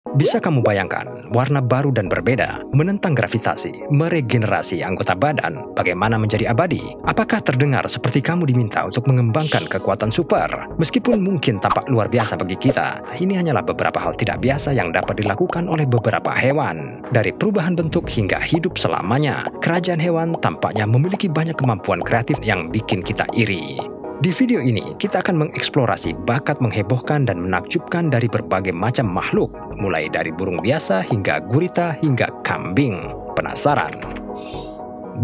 Bisa kamu bayangkan, warna baru dan berbeda, menentang gravitasi, meregenerasi anggota badan, bagaimana menjadi abadi? Apakah terdengar seperti kamu diminta untuk mengembangkan kekuatan super? Meskipun mungkin tampak luar biasa bagi kita, ini hanyalah beberapa hal tidak biasa yang dapat dilakukan oleh beberapa hewan. Dari perubahan bentuk hingga hidup selamanya, kerajaan hewan tampaknya memiliki banyak kemampuan kreatif yang bikin kita iri. Di video ini, kita akan mengeksplorasi bakat menghebohkan dan menakjubkan dari berbagai macam makhluk, mulai dari burung biasa hingga gurita hingga kambing. Penasaran?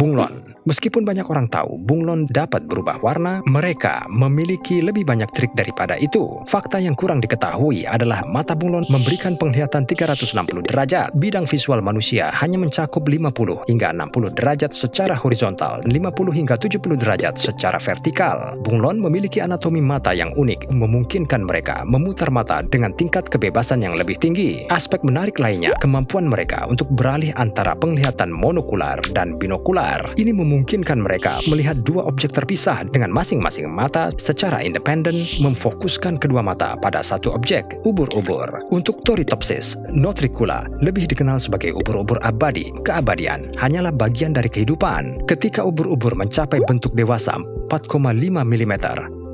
Bunglon. Meskipun banyak orang tahu bunglon dapat berubah warna, mereka memiliki lebih banyak trik daripada itu. Fakta yang kurang diketahui adalah mata bunglon memberikan penglihatan 360 derajat. Bidang visual manusia hanya mencakup 50 hingga 60 derajat secara horizontal, 50 hingga 70 derajat secara vertikal. Bunglon memiliki anatomi mata yang unik, memungkinkan mereka memutar mata dengan tingkat kebebasan yang lebih tinggi. Aspek menarik lainnya, kemampuan mereka untuk beralih antara penglihatan monokular dan binokular. Ini memungkinkan mereka melihat dua objek terpisah dengan masing-masing mata secara independen, memfokuskan kedua mata pada satu objek. Ubur-ubur. Untuk Turritopsis notricula, lebih dikenal sebagai ubur-ubur abadi, keabadian hanyalah bagian dari kehidupan. Ketika ubur-ubur mencapai bentuk dewasa 4,5 mm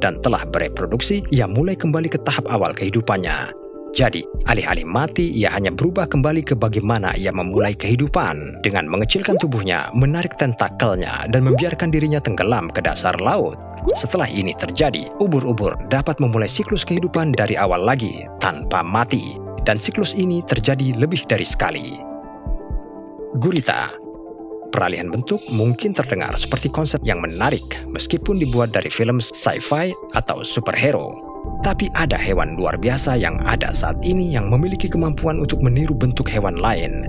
dan telah bereproduksi, ia mulai kembali ke tahap awal kehidupannya. Jadi, alih-alih mati, ia hanya berubah kembali ke bagaimana ia memulai kehidupan. Dengan mengecilkan tubuhnya, menarik tentakelnya, dan membiarkan dirinya tenggelam ke dasar laut. Setelah ini terjadi, ubur-ubur dapat memulai siklus kehidupan dari awal lagi, tanpa mati. Dan siklus ini terjadi lebih dari sekali. Gurita. Peralihan bentuk mungkin terdengar seperti konsep yang menarik, meskipun dibuat dari film sci-fi atau superhero. Tapi ada hewan luar biasa yang ada saat ini yang memiliki kemampuan untuk meniru bentuk hewan lain.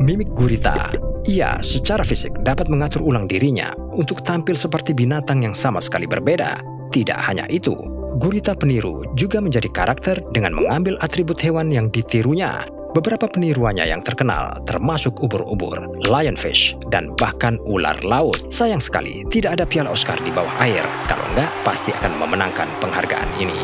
Mimik gurita. Ia secara fisik dapat mengatur ulang dirinya untuk tampil seperti binatang yang sama sekali berbeda. Tidak hanya itu, gurita peniru juga menjadi karakter dengan mengambil atribut hewan yang ditirunya. Beberapa peniruannya yang terkenal termasuk ubur-ubur, lionfish, dan bahkan ular laut. Sayang sekali tidak ada piala Oscar di bawah air. Kalau enggak, pasti akan memenangkan penghargaan ini.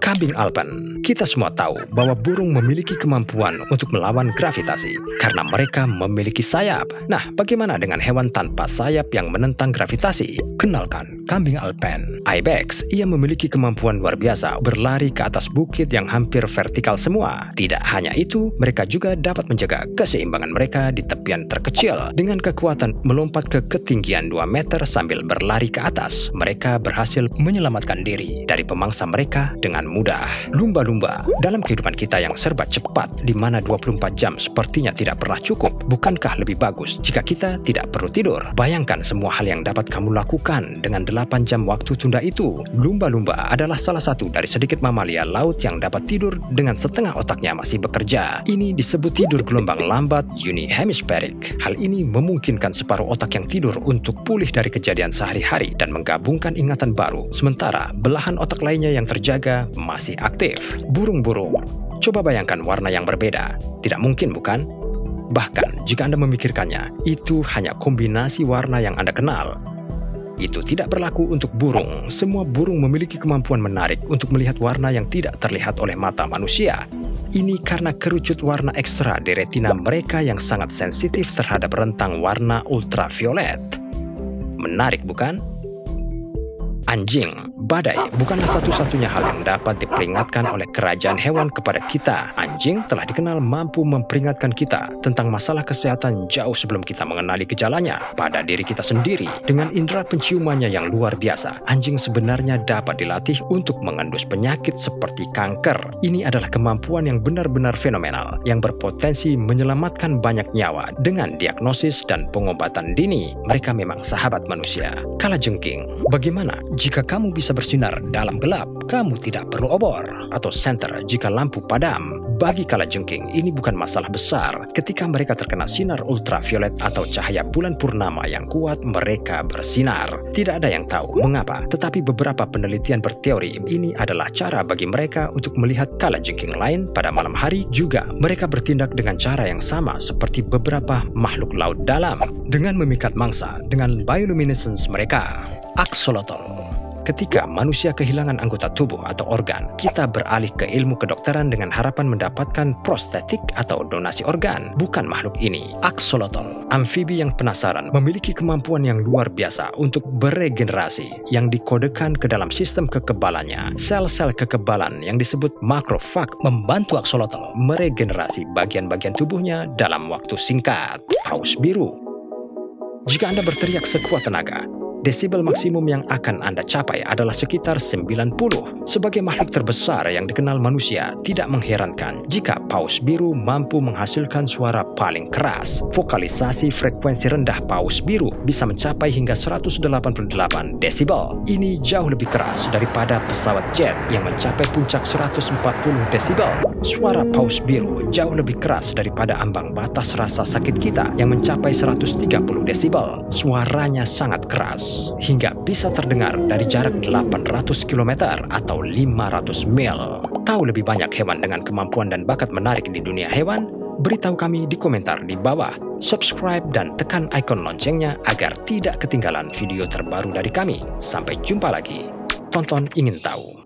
Kambing Alpen. Kita semua tahu bahwa burung memiliki kemampuan untuk melawan gravitasi karena mereka memiliki sayap. Nah, bagaimana dengan hewan tanpa sayap yang menentang gravitasi? Kenalkan, kambing Alpen. Ibex, ia memiliki kemampuan luar biasa berlari ke atas bukit yang hampir vertikal semua. Tidak hanya itu, mereka juga dapat menjaga keseimbangan mereka di tepian terkecil. Dengan kekuatan melompat ke ketinggian 2 meter sambil berlari ke atas, mereka berhasil menyelamatkan diri dari pemangsa mereka dengan mudah. Lumba-lumba. Dalam kehidupan kita yang serba cepat, di mana 24 jam sepertinya tidak pernah cukup, bukankah lebih bagus jika kita tidak perlu tidur? Bayangkan semua hal yang dapat kamu lakukan dengan 8 jam waktu tunda itu. Lumba-lumba adalah salah satu dari sedikit mamalia laut yang dapat tidur dengan setengah otaknya masih bekerja. Ini disebut tidur gelombang lambat unihemispheric. Hal ini memungkinkan separuh otak yang tidur untuk pulih dari kejadian sehari-hari dan menggabungkan ingatan baru, sementara belahan otak lainnya yang terjaga masih aktif. Burung-burung. Coba bayangkan warna yang berbeda. Tidak mungkin, bukan? Bahkan, jika Anda memikirkannya, itu hanya kombinasi warna yang Anda kenal. Itu tidak berlaku untuk burung. Semua burung memiliki kemampuan menarik untuk melihat warna yang tidak terlihat oleh mata manusia. Ini karena kerucut warna ekstra di retina mereka yang sangat sensitif terhadap rentang warna ultraviolet. Menarik, bukan? Anjing. Badai bukanlah satu-satunya hal yang dapat diperingatkan oleh kerajaan hewan kepada kita. Anjing telah dikenal mampu memperingatkan kita tentang masalah kesehatan jauh sebelum kita mengenali gejalanya pada diri kita sendiri. Dengan indera penciumannya yang luar biasa, anjing sebenarnya dapat dilatih untuk mengendus penyakit seperti kanker. Ini adalah kemampuan yang benar-benar fenomenal, yang berpotensi menyelamatkan banyak nyawa dengan diagnosis dan pengobatan dini. Mereka memang sahabat manusia. Kalajengking. Bagaimana jika kamu bisa bersinar dalam gelap? Kamu tidak perlu obor atau senter jika lampu padam. Bagi kalajengking, ini bukan masalah besar. Ketika mereka terkena sinar ultraviolet atau cahaya bulan purnama yang kuat, mereka bersinar. Tidak ada yang tahu mengapa, tetapi beberapa penelitian berteori ini adalah cara bagi mereka untuk melihat kalajengking lain pada malam hari. Juga, mereka bertindak dengan cara yang sama seperti beberapa makhluk laut dalam, dengan memikat mangsa dengan bioluminescence mereka. Axolotl. Ketika manusia kehilangan anggota tubuh atau organ, kita beralih ke ilmu kedokteran dengan harapan mendapatkan prostetik atau donasi organ. Bukan makhluk ini. Axolotl, amfibi yang penasaran, memiliki kemampuan yang luar biasa untuk beregenerasi yang dikodekan ke dalam sistem kekebalannya. Sel-sel kekebalan yang disebut makrofag membantu axolotl meregenerasi bagian-bagian tubuhnya dalam waktu singkat. Paus biru. Jika Anda berteriak sekuat tenaga, desibel maksimum yang akan Anda capai adalah sekitar 90. Sebagai makhluk terbesar yang dikenal manusia, tidak mengherankan jika paus biru mampu menghasilkan suara paling keras. Vokalisasi frekuensi rendah paus biru bisa mencapai hingga 188 desibel. Ini jauh lebih keras daripada pesawat jet yang mencapai puncak 140 desibel. Suara paus biru jauh lebih keras daripada ambang batas rasa sakit kita yang mencapai 130 desibel. Suaranya sangat keras, hingga bisa terdengar dari jarak 800 km atau 500 mil. Tahu lebih banyak hewan dengan kemampuan dan bakat menarik di dunia hewan? Beritahu kami di komentar di bawah. Subscribe dan tekan ikon loncengnya agar tidak ketinggalan video terbaru dari kami. Sampai jumpa lagi. Tonton Ingin Tahu.